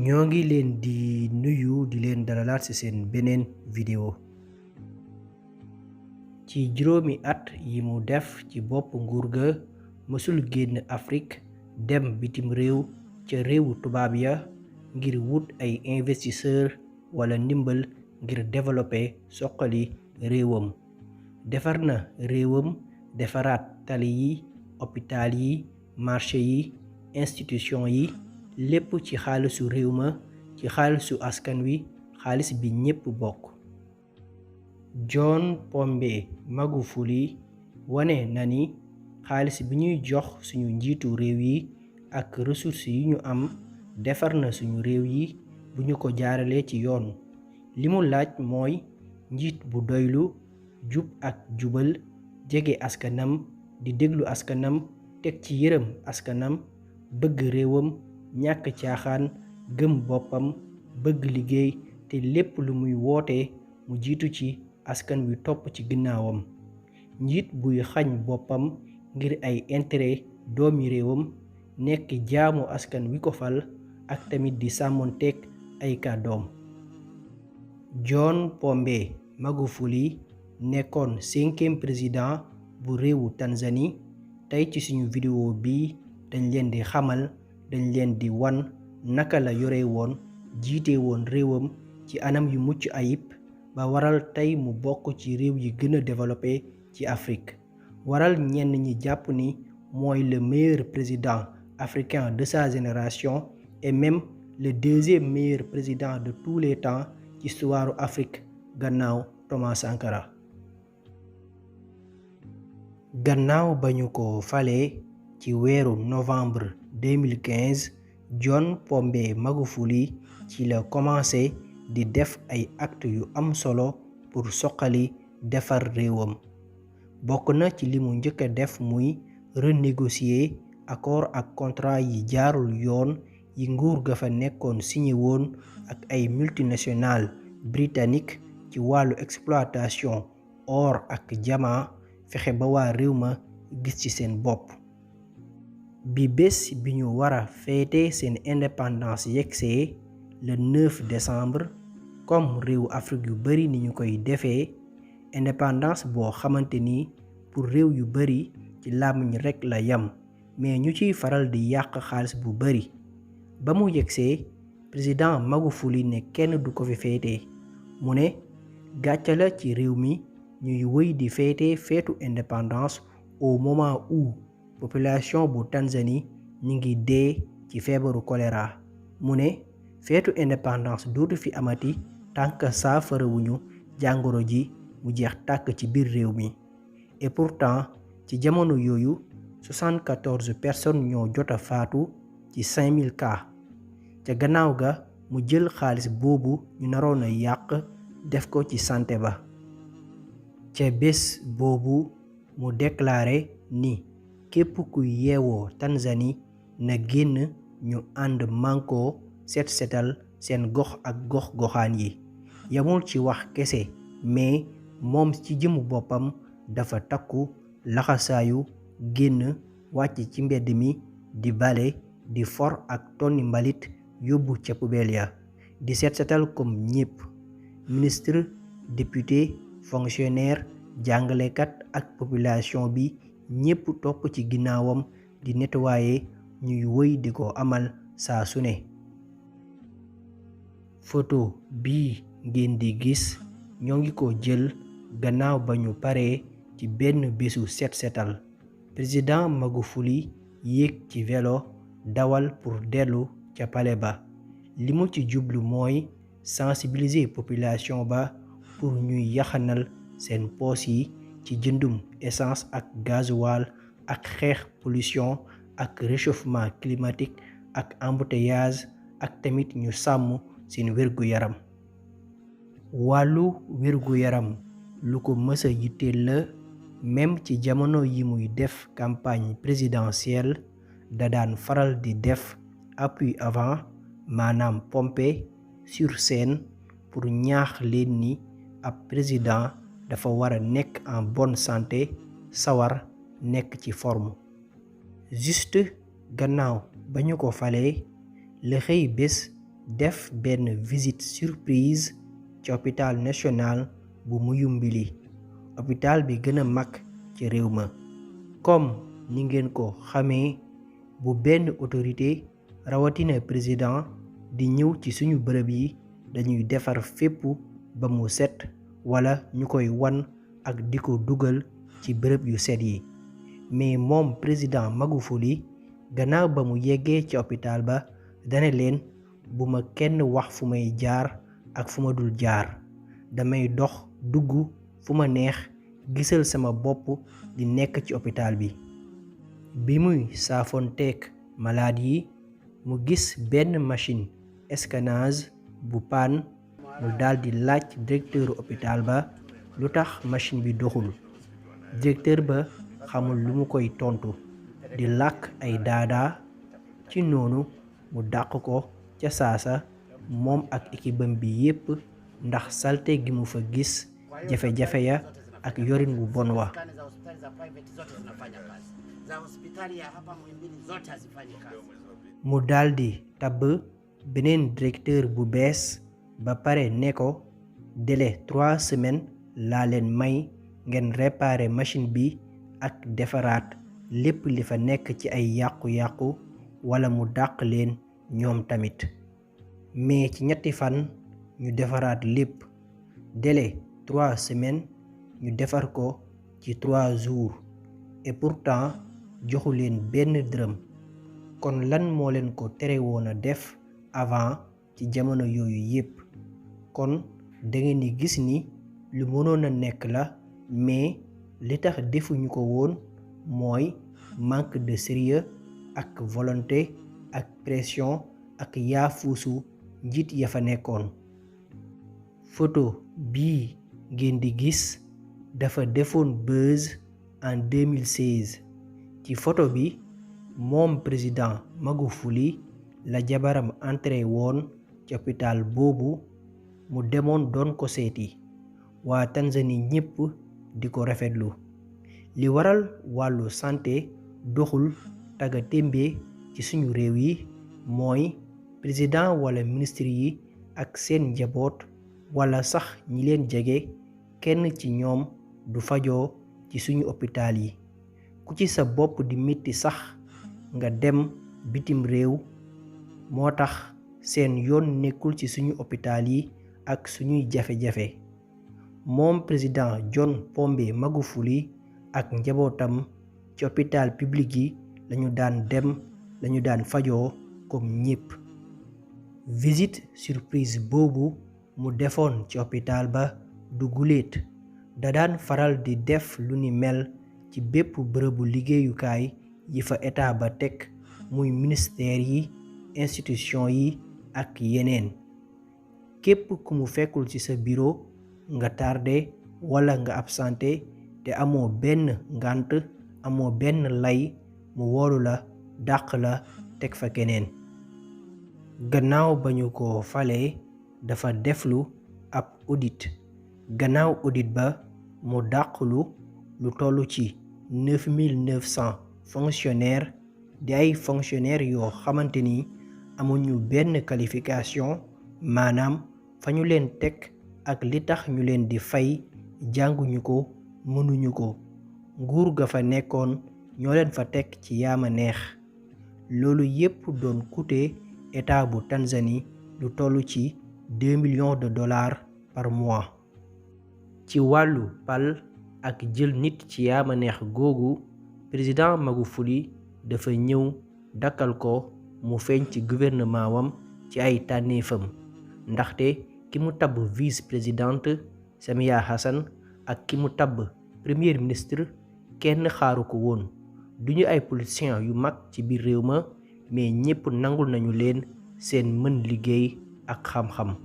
ñoo ngi leen di nuyu di leen dalalaat ci seen beneen vidéo ci juróomi at yi mu def ci bopp nguur ga mësul génn Afrique dem bitim réew ca réewu tubaab ya ngir wut ay investisseur wala ndimbal ngir développer soqali réewam. Defar na réewam defaraat tali yi hôpital yi marché yi institution yi lépp ci xaalisu réew ma ci xaalisu askan wi xaalis bi ñépp bokk. John Pombe Magufuli wane na ni xaalis bi ñuy jox suñu njiitu réew yi ak ressources yi ñu am defar na suñu réew yi bu ñu ko jaaralee ci yoon. li mu laaj mooy njiit bu doylu jub ak jubal jege askanam di déglu askanam teg ci yërëm askanam bëgg réewam ñàkk caaxaan gëm boppam bëgg liggéey te lépp lu muy woote mu jiitu ci askan wi topp ci ginnaawam. njiit buy xañ boppam ngir ay intérêt doomi réewam nekk jaamu askan wi ko fal ak tamit di sàmmonteeg ay kàddoom. John Pombe Magufuli nekkoon 5e président bu réewu Tanzanie. tey ci suñu vidéo bi dañ leen di xamal dañ leen di wan naka la yore woon jiite woon réewam ci anam yu mucc ayib ba waral tey mu bokk ci réew yi gën a développé ci Afrique. waral ñenn ñi jàpp ni mooy le meilleur président africain de sa génération et même le 2e meilleur président de tous les temps ci histoire Afrique gannaaw Thomas Sankara. gannaaw ba ñu ko falee ci weeru novembre 2015 John Pombe Magufuli ci la commencé di def ay actes yu am solo pour soqali defar réewam. bokk na ci li mu njëkk a def muy renégocier accord ak contrat yi jaarul yoon yi nguur ga fa nekkoon signé woon ak ay multinationales britanniques ci wàllu exploitation or ak diamant fexe ba waa réew ma gis ci seen bopp. bi bés bi ñu war a féete seen indépendance yegsee le 9 décembre comme réew Afrique yu bari ni ñu koy defee indépendance boo xamante ni pour réew yu bari ci làmmiñ rekk la yam mais ñu ciy faral di yàq xaalis bu bari. ba mu yegsee président Magufuli ne kenn du ko fi féete mu ne gàcce la ci réew mi ñuy wëy di féete feetu indépendance au moment où population bu Tanzanie ñi ngi dee ci feebaru choléra. mu ne feetu indépendance dootu fi amati tànk saafarawuñu jàngoro ji mu jeex tàkk ci biir réew mi. et pourtant ci jamono yooyu 74 personnes ñoo jota faatu ci 5000 cas. ca gannaaw ga mu jël xaalis boobu ñu naroon a yàq def ko ci santé ba. ca bés boobu mu déclaré ni képp kuy yeewoo Tanzanie na génn ñu ànd mànkoo set setal seen gox ak gox-goxaan yi. yamul ci wax kese mais moom ci jëmu boppam dafa takku laxasaayu génn wàcc ci mbedd mi di bale di for ak tonni mbalit yóbbu ca poubelle ya di set setal comme ñépp. ministre député fonctionnaire jàngalekat ak population bi ñépp topp ci ginnaawam di nettoyer ñuy wëy di ko amal saa su ne. photo bii ngeen di gis ñoo ngi ko jël gannaaw ba ñu paree ci benn bésu set setal. président Magufuli yéeg ci vélo dawal pour dellu ca palais ba. li mu ci jublu mooy sensibiliser population ba pour ñuy yaxanal seen poos yi ci jëndum essence ak gasoil ak xeex pollution ak réchauffement climatique ak embouteillage ak tamit ñu sàmm seen wérgu yaram. wàllu wérgu yaram lu ko mësa yitteel la même ci jamono yi muy def campagne présidentielle da daan faral di def appui avant maanaam pompe sur scène pour ñaax leen ni ab président dafa war a nekk en bonne santé sawar nekk ci forme. juste gannaaw ba ñu ko falee la xëy bés def benn visite surprise ci hôpital national bu Muhimbili, hôpital bi gën a mag ci réew ma. comme ni ngeen ko xamee, bu benn autorité rawatina président di ñëw ci suñu bërëb yi, dañuy defar fépp ba mu set wala ñu koy wan ak di ko dugal ci bërëb yu set yi. mais moom président Magufuli gannaaw ba mu yeggee ci hôpital ba dane leen, bu ma kenn wax fu may jaar ak fu ma dul jaar, damay dox dugg fu ma neex, gisal sama bopp di nekk ci hôpital bi. bi muy saafonteek malade yi, mu gis benn machine scannage bu paan, mu daldi laaj directeur hôpital ba lu tax machine bi doxul. directeur ba xamul lu mu koy tontu, di làkk ay daadaa. ci noonu mu dàq ko ca saasa, moom ak ekibam bi yépp, ndax salte gi mu fa gis, jafe-jafe ya ak yorin wu bon wa. mu daldi tabb beneen directeur bu bees, ba pare ne ko délai 3 semaines laa leen may ngeen réparer machine bi ak defaraat lépp li fa nekk ci ay yàqu-yàqu, wala mu dàq leen ñoom tamit. mais ci 3 fan ñu defaraat lépp. délai 3 semaines ñu defar ko ci 3 jours, et pourtant joxu leen benn dërëm. kon lan moo leen ko tere woon a def avant ci jamono yooyu yépp? kon dangeen di gis ni lu mënoon a nekk la, mais li tax defuñu ko woon mooy manque de sérieux ak volonté ak pression ak yaafuusu njiit ya fa nekkoon. photo bii ngeen di gis dafa defoon buzz en 2016. ci photo bi moom président Magufuli la jabaram entré woon ci hôpital boobu, mu demoon doon ko seeti. waa Tanzanie ñépp di ko rafetlu. li waral wàllu santé doxul taga témbe ci suñu réew yi mooy président wala ministre yi ak seen njaboot wala sax ñi leen jege, kenn ci ñoom du fajoo ci suñu hôpital yi. ku ci sa bopp di metti sax nga dem bitim réew. moo tax seen yoon nekkul ci suñu hôpital yi ak suñuy jafe-jafe. moom président John Pombe Magufuli ak njabootam ci hôpital public yi lañu daan dem, lañu daan fajoo comme ñépp. visite surprise boobu mu defoon ci hôpital ba du guléet. da daan faral di def lu ni mel ci bépp bërëbu liggéeyukaay yi fa état ba teg, muy ministère yi, institution yi ak yeneen. képp ku mu fekkul ci sa bureau nga tardé wala nga absenté te amoo benn ngànt, amoo benn lay, mu woolu la, dàq la, teg fa keneen. gannaaw ba ñu ko falee, dafa deflu ab audit. gannaaw audit ba mu dàqlu lu toll ci 9900 fonctionnaires di ay fonctionnaires yoo xamante ni amuñu benn qualification, maanaam fa ñu leen teg ak li tax ñu leen di fay jànguñu ko, mënuñu ko. nguur ga fa nekkoon ñoo leen fa teg ci yaama neex. loolu yépp doon coûter état bu Tanzanie lu toll ci 2 millions de dollars par mois. ci wàllu pal ak jël nit ci yaama neex googu, président Magufuli dafa ñëw dakkal ko, mu feeñ ci gouvernement wam ci ay tànneefam. ndaxte ki mu tabb vice présidente Samia Hassan ak ki mu tabb premier ministre kenn xaaru ko woon. duñu ay politiciens yu mag ci biir réew ma, mais ñépp nangul nañu leen seen mën liggéey ak xam-xam.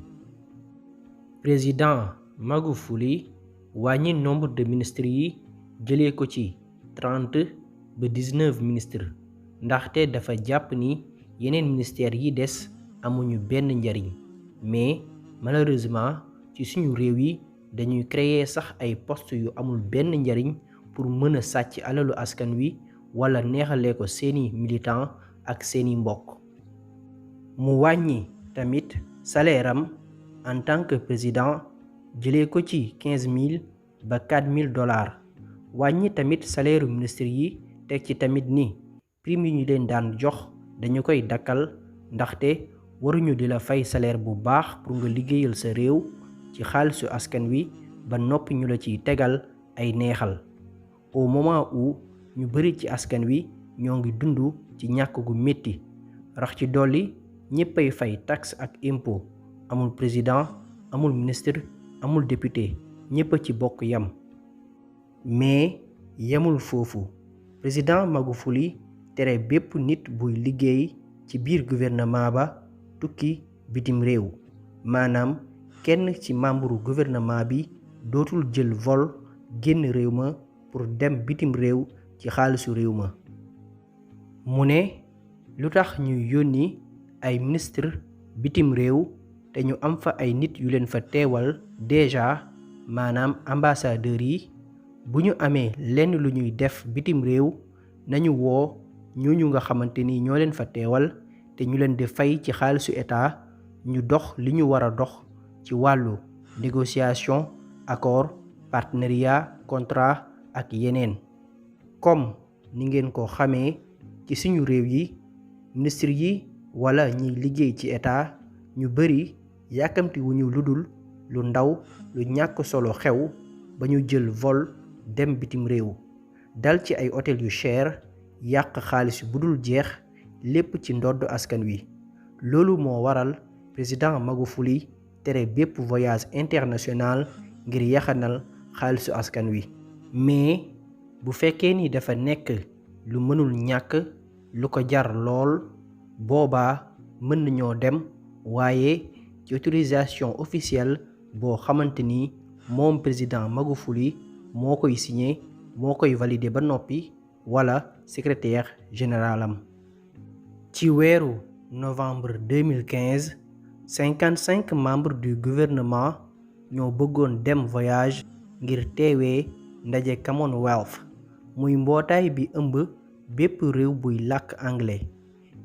président Magufuli wàññi nombre de ministres yi jëlee ko ci 30 ba 19 ministres, ndaxte dafa jàpp ni yeneen ministères yi des amuñu benn njariñ. mais malheureusement ci suñu réew yi dañuy créer sax ay postes yu amul benn njariñ pour mën a sàcc alalu askan wi wala neexalee ko seeni militant ak seeni mbokk. mu wàññi tamit salaire am en tant que président jëlee ko ci 15 000 ba 4 000 dollars wàññi tamit salaire ministre yi teg ci tamit ni prime yi ñu leen daan jox dañu koy dakkal ndaxte waruñu di la fay salaire bu baax pour nga liggéeyal sa réew ci xaalisu askan wi ba noppi ñu la ciy tegal ay neexal au moment où ñu bari ci askan wi ñoo ngi dund ci ñàkk gu metti rax ci dolli ñéppay fay taxe ak impôt amul président amul ministre amul député ñépp a ci bokk yam mais yemul foofu président Magufuli tere bépp nit buy liggéey ci biir gouvernement ba tukki bitim réew maanaam kenn ci membre gouvernement bi dootul jël vol génn réew ma pour dem bitim réew ci xaalisu réew ma mu ne lu tax ñuy yónni ay ministre bitim réew te ñu am fa ay nit yu leen fa teewal déjà maanaam ambassadeurs yi bu ñu amee lenn lu ñuy def bitim réew nañu woo ñooñu nga xamante ni ñoo leen fa teewal te ñu leen di fay ci xaalisu état ñu dox li ñu war a dox ci wàllu négociation accord partenariat contrat ak yeneen comme ni ngeen ko xamee ci suñu réew yi ministre yi wala ñiy liggéey ci état ñu bari yàkkamti wu ñu ludul lu ndaw lu ñàkk solo xew ba ñu jël vol dem bitim réew dal ci ay hôtel yu cher yàq xaalis bu dul jeex lépp ci ndodd askan wi loolu moo waral président Magufuli tere bépp voyage international ngir yaxanal xaalisu askan wi mais bu fekkee ni dafa nekk lu mënul ñàkk lu ko jar lool boobaa mën nañoo dem waaye ci autorisation officielle boo xamante ni moom président Magufuli moo koy signé moo koy validé ba noppi wala secrétaire général am ci weeru novembre 2015 55 membres du gouvernement ñoo bëggoon dem voyage ngir teewee ndaje Commonwealth muy mbootaay bi ëmb bépp réew buy làkk anglais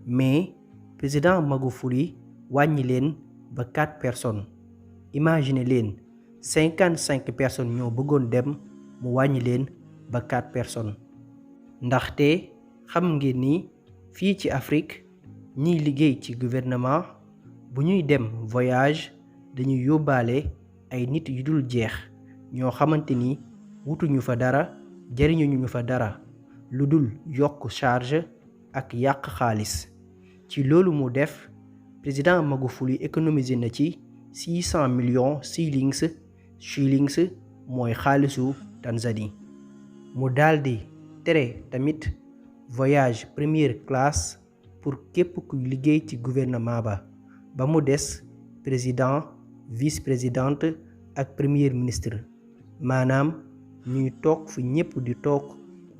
mais président Magufuli wàññi leen ba 4 personnes imaginez leen 55 personnes ñoo bëggoon dem mu wàññi leen ba 4 personnes ndaxte xam ngeen ni fii ci Afrique ñiy liggéey ci gouvernement bu ñuy dem voyage dañuy yóbbaale ay nit yu dul jeex ñoo xamante ni wutuñu fa dara jariñuñu fa dara lu dul yokk charge ak yàq xaalis ci loolu mu def président Magufuli économiser na ci 600 millions shillings mooy xaalisu Tanzanie mu daldi tere tamit voyage première classe pour képp kuy liggéey ci gouvernement ba mu des président vice-présidente ak premier ministre maanaam ñuy toog fi ñépp di toog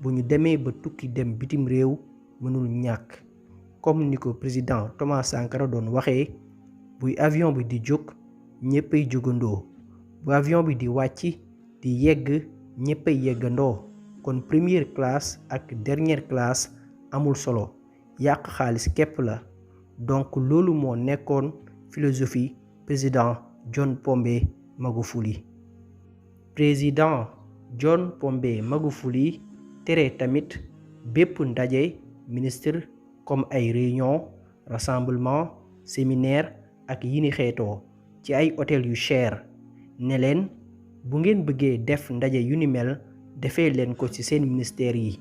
bu ñu demee ba tukki dem bitim réew mënul ñàkk comme ni ko président Thomas Sankara doon waxee buy avion bi di jóg ñéppay jógandoo bu avion bi di wàcc di yegg ñéppay yeggandoo kon première classe ak dernière classe amul solo yàq xaalis képp la donc loolu moo nekkoon philosophie président John Pombe Magufuli. président John Pombe Magufuli tere tamit bépp ndaje ministre comme ay réunion rassemblement séminaire ak yi ni xeetoo ci ay hôtel yu cher ne leen bu ngeen bëggee def ndaje yu ni mel defee leen ko ci seen ministère yi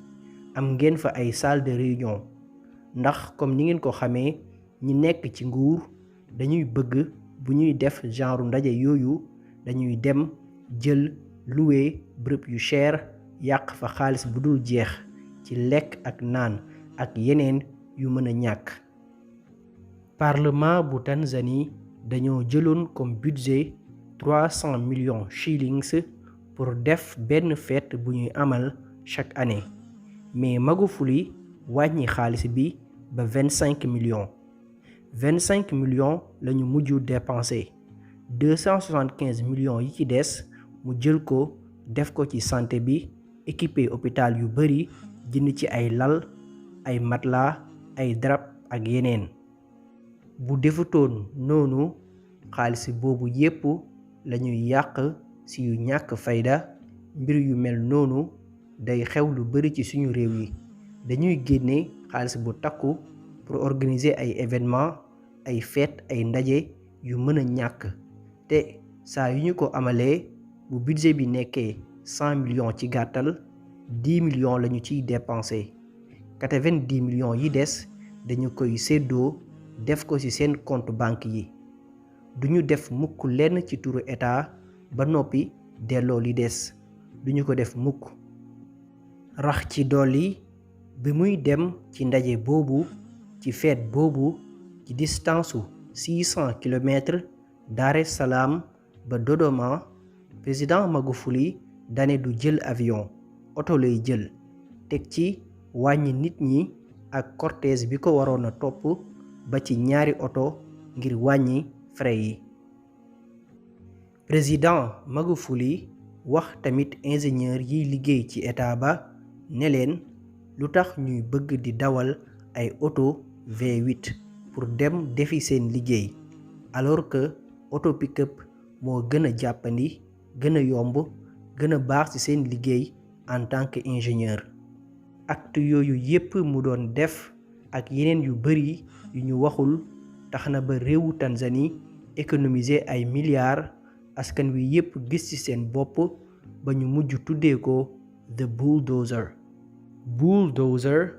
am ngeen fa ay salle de réunion ndax comme ni ngeen ko xamee ñi nekk ci nguur dañuy bëgg bu ñuy def genre ndaje yooyu dañuy dem jël louer bërëb yu cher yàq fa xaalis bu dul jeex ci lekk ak naan ak yeneen yu mën a ñàkk. parlement bu Tanzanie dañoo jëloon comme budget 300 millions shillings pour def benn fête bu ñuy amal chaque année mais Magufuli wàññi xaalis bi ba 25 millions 25 millions lañu mujj dépensé 275 millions yi ci des mu jël ko def ko ci santé bi équipé hôpital yu bari jënd ci ay lal ay matelas ay drap ak yeneen bu defutoon noonu xaalis boobu yépp lañuy yàq ci yu ñàkk fayda. Mbir yu mel noonu day xew lu bari ci suñu réew yi. Dañuy génne xaalis bu takku pour organiser ay événements, ay fête, ay ndaje yu mën a ñàkk te saa yu ñu ko amalee bu budget bi nekkee 100 millions ci gàttal 10 millions lañu ciy dépensé. 90 millions yi des dañu koy séddoo def ko ci seen compte banque yi. Duñu def mukk lenn ci turu état ba noppi delloo li des. Duñu ko def mukk. Rax ci dolli bi muy dem ci ndaje boobu ci fête boobu ci distance su 600 kilomètres Dar es Salaam ba Dodoma, président Magufuli dane du jël avion oto lay jël teg ci wàññi nit ñi ak cortège bi ko waroon a topp ba ci ñaari oto ngir wàññi frais yi. Président Magufuli wax tamit ingénieur yiy liggéey ci état ba ne leen lu tax ñuy bëgg di dawal ay oto V8 pour dem defi seen liggéey alors que oto pick-up moo gën a jàppandi gën a yomb gën a baax ci seen liggéey en tant que ingénieur. Acte yooyu yépp mu doon def ak yeneen yu bari yu ñu waxul tax na ba réewu Tanzanie économiser ay milliards. Askan wi yépp gis ci seen bopp ba ñu mujj tuddee ko the bulldozer. Bulldozer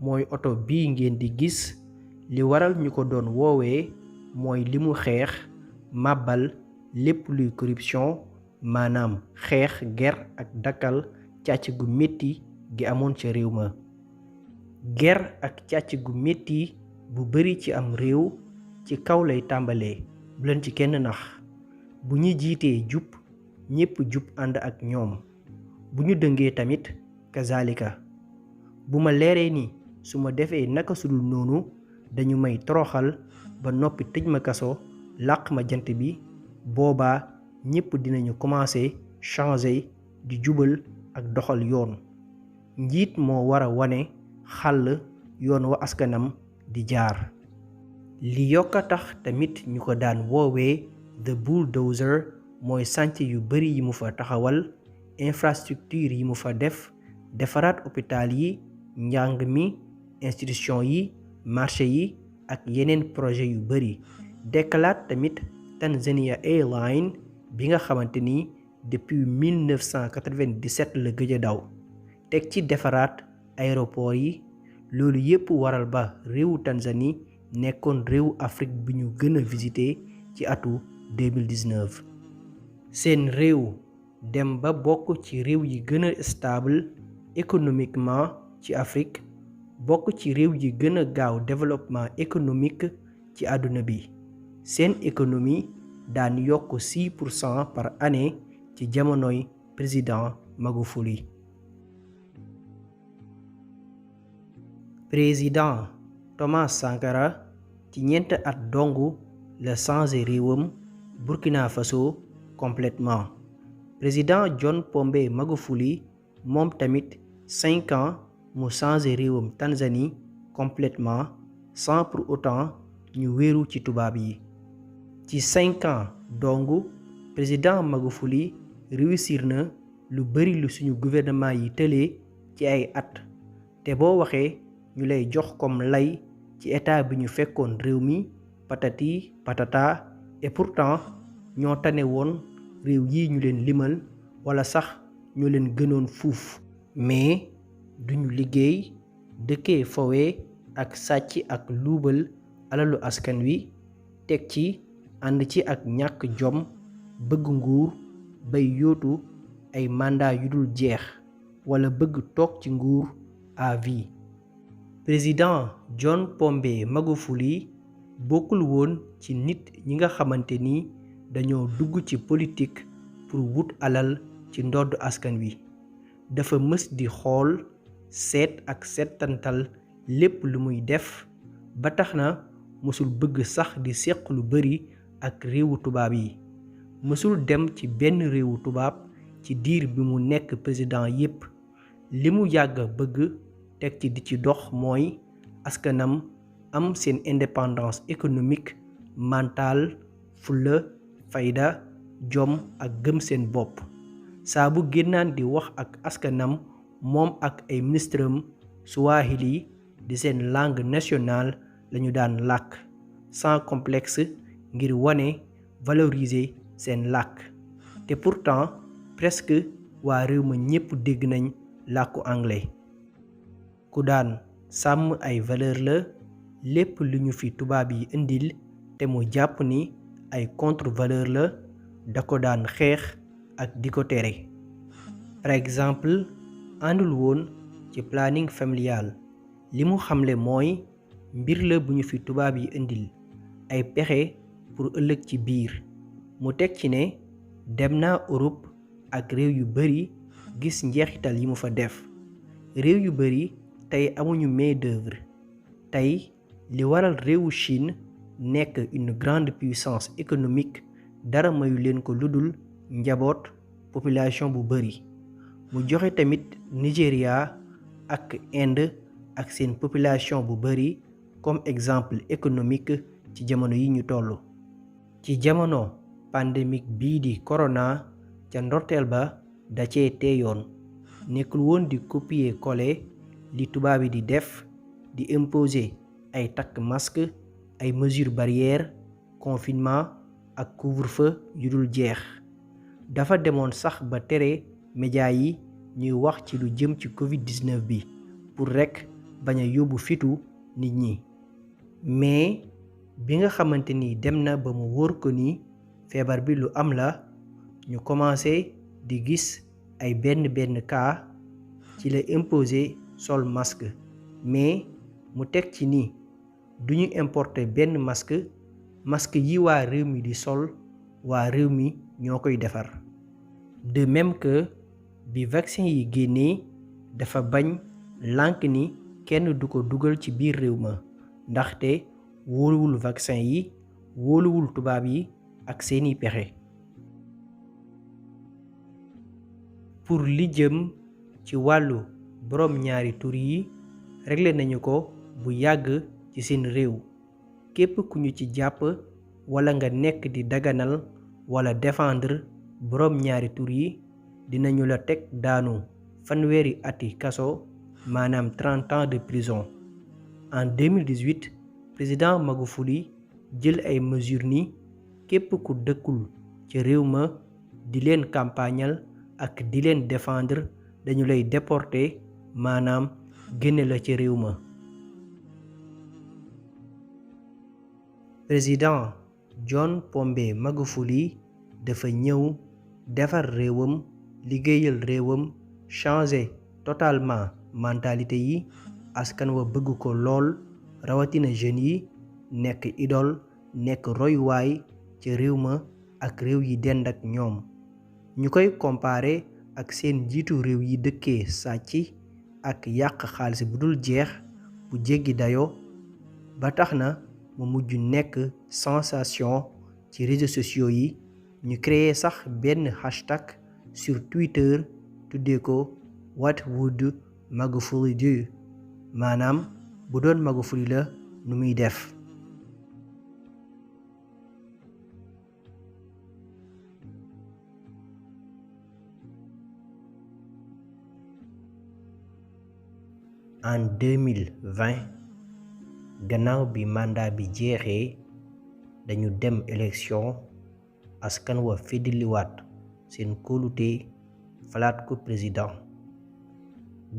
mooy oto bii ngeen di gis. Li waral ñu ko doon woowee mooy li mu xeex màbbal lépp luy corruption, maanaam xeex ger ak dakkal càcc gu metti gi amoon ca réew ma. Ger ak càcc gu metti bu bari ci am réew ci kaw lay tàmbalee. Bu leen ci kenn nax. Bu ñu jiitee jub ñépp jub ànd ak ñoom. Bu ñu dëngee tamit kazalika. bu ma leeree ni su ma defee naka sudul noonu dañu may toroxal ba noppi tëj ma kaso làq ma jant bi boobaa ñépp dinañu commencer changer di jubal ak doxal yoon. Njiit moo war a wane xàll yoon wa askanam di jaar. Li yokk a tax tamit ñu ko daan woowee the bulldozer mooy sànc yu bari yi mu fa taxawal, infrastructure yi mu fa def, defaraat hôpital yi, njàng mi, institution yi, marché yi ak yeneen projet yu bari. Dekkalaat tamit Tanzania Airlines bi nga xamante ni depuis 1997 la gëj a daw. Teg ci defaraat aéroport yi. Loolu yépp waral ba réewu Tanzanie nekkoon réewu Afrique bi ñu gën a visité ci atu 2019. Seen réew dem ba bokk ci réew yi gën a stable économiquement ci Afrique, bokk ci réew yi gën a gaaw développement économique ci àdduna bi. Seen économie daan yokk 6% par année ci jamonoy président Magufuli. Président Thomas Sankara ci ñeent at dongu la changé réewam Burkina Faso complètement. Président John Pombe Magufuli moom tamit 5 ans mu changé réewam Tanzanie complètement sans pour autant ñu wéeru ci tubaab yi. Ci 5 ans dongu président Magufuli réussir na lu bari lu suñu gouvernement yi tëlee ci ay at te boo waxee ñu lay jox comme lay ci état bi ñu fekkoon réew mi patati patata et pourtant ñoo tane woon réew yi ñu leen limal wala sax ñoo leen gënoon fuuf. Mais duñu liggéey dëkkee fowe ak sàcc ak luubal alalu askan wi teg ci ànd ci ak ñàkk jom bëgg nguur bay yootu ay mandat yu dul jeex wala bëgg toog ci nguur à vie. Président John Pombe Magufuli bokkul woon ci nit ñi nga xamante ni dañoo dugg ci politique pour wut alal ci ndodd askan wi. Dafa mës di xool seet ak seetantal lépp lu muy def ba tax na mësul bëgg sax di seq lu bari ak réewu tubaab yi. Mësul dem ci benn réewu tubaab ci diir bi mu nekk président yépp. Li mu yàgg bëgg teg ci di ci dox mooy askanam am seen indépendance économique mentale fulla fayda jom ak gëm seen bopp saa bu génnaan di wax ak askanam moom ak ay ministram Swahili di seen langue nationale lañu daan làkk sans complexe ngir wane valoriser seen làkk te pourtant presque waa réew ma ñépp dégg nañ làkku anglais ku daan sàmm ay valeur la lépp lu ñu fi tubaab yi indil te mu jàpp ni ay contre valeur la da ko daan xeex ak di ko tere par exemple àndul woon ci planning familial li mu xamle mooy mbir la bu ñu fi tubaab yi indil ay pexe pour ëllëg ci biir mu teg ci ne dem naa Europe ak réew yu bari gis njeexital yi mu fa def réew yu bari tey amuñu main-d'œuvre tey li waral réewu Chine nekk une grande puissance économique dara mayu leen ko ludul njaboot population bu bari mu joxe tamit Nigeria ak Inde ak seen population bu bari comme exemple économique ci jamono yi ñu toll ci jamono pandémique bii di corona ca ndorteel ba da cee teeyoon nekkul woon di copier coller li tubaab yi di def di imposer ay takk masque ay mesures barrières confinement ak couvre-feu yu dul jeex dafa demoon sax ba tere média yi ñuy wax ci lu jëm ci Covid-19 bi pour rekk bañ a yóbbu fitu nit ñi mais bi nga xamante ni dem na ba mu wóor ko ni feebar bi lu am la ñu commencé di gis ay benn cas ci la imposer sol masque mais mu teg ci ni duñu importer benn masque yi waa réew mi di sol waa réew mi ñoo koy defar de même que bi vaccin yi génnee dafa bañ lànk ni kenn du ko dugal ci biir réew ma ndaxte wóoluwul vaccin yi wóoluwul tubaab yi ak seeni pexe pour li jëm ci wàllu boroom ñaari tur yi réglé nañu ko bu yàgg ci seen réew képp ku ñu ci jàpp walla nga nekk di daganal walla défendre boroom ñaari tur yi dinañu la teg daanu fanweeri ati kaso maanaam 30 ans de prison en 2018 président Magufuli jël ay mesures ni képp ku dëkkul ci réew ma di leen campagnal ak di leen défendre dañu lay déporter maanaam génne la ci réew ma président John Pombe Magufuli dafa ñëw defar réewam liggéeyal réewam changer totalement mentalité yi askan wa bëgg ko lool rawatina jeunes yi nekk idole nekk royuwaay ci réew ma ak réew yi dend ak ñoom ñu koy comparer ak seen njiitu réew yi dëkkee sàcc ak yàq xaalis bu dul jeex bu jéggi dayoo ba tax na mu mujj nekk sensation ci réseaux sociaux yi ñu créé sax benn hashtag sur Twitter tuddee ko What would Magufuli do maanaam bu doon Magufuli la nu muy def en 2020 gannaaw bi mandat bi jeexee dañu dem élection askan wa feddiliwaat seen kóolute falaat ko président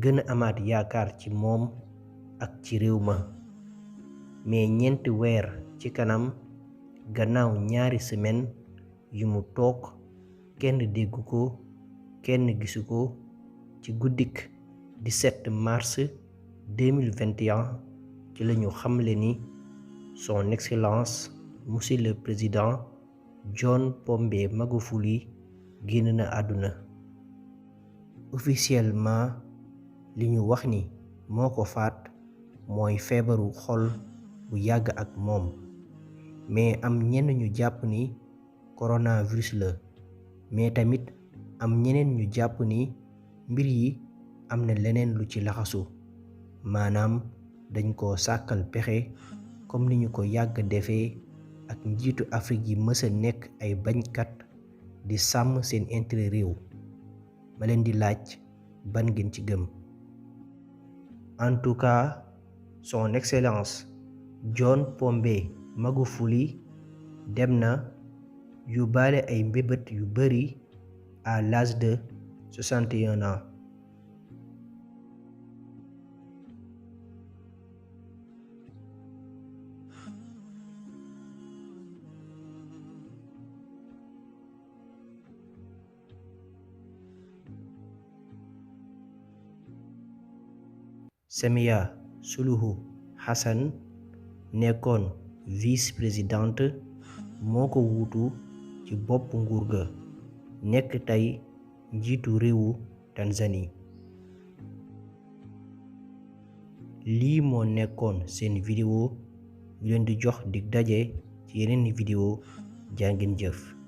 gën a amaat yaakaar ci moom ak ci réew ma mais ñeenti weer ci kanam gannaaw ñaari semaine yu mu toog kenn déggu ko kenn gisu ko ci guddik 17 mars 2021 ci lañu xamle ni son excellence monsieur le président John Pombe Magufuli génn na àdduna officiellement li ñu wax ni moo ko faat mooy feebaru xol bu yàgg ak moom mais am ñenn ñu jàpp ni coronavirus la mais tamit am ñeneen ñu jàpp ni mbir yi am na leneen lu ci laxasu maanaam dañ ko sàkkal pexe comme ni ñu ko yàgg defee ak njiitu Afrique yi mësa nekk ay bañkat di sàmm seen intérêt réew. ma leen di laaj ban ngeen ci gëm. En tout cas, son excellence John Pombe Magufuli dem na yóbbaale ay mbébét yu bari à l'âge de 61 ans. Samia Suluhu Hassan nekkoon vice-présidente moo ko wuutu ci bopp nguur ga nekk tey njiitu réewu Tanzanie. lii moo nekkoon seen vidéo ñu leen di jox dig daje ci yeneen vidéo jaa ngeen jëf.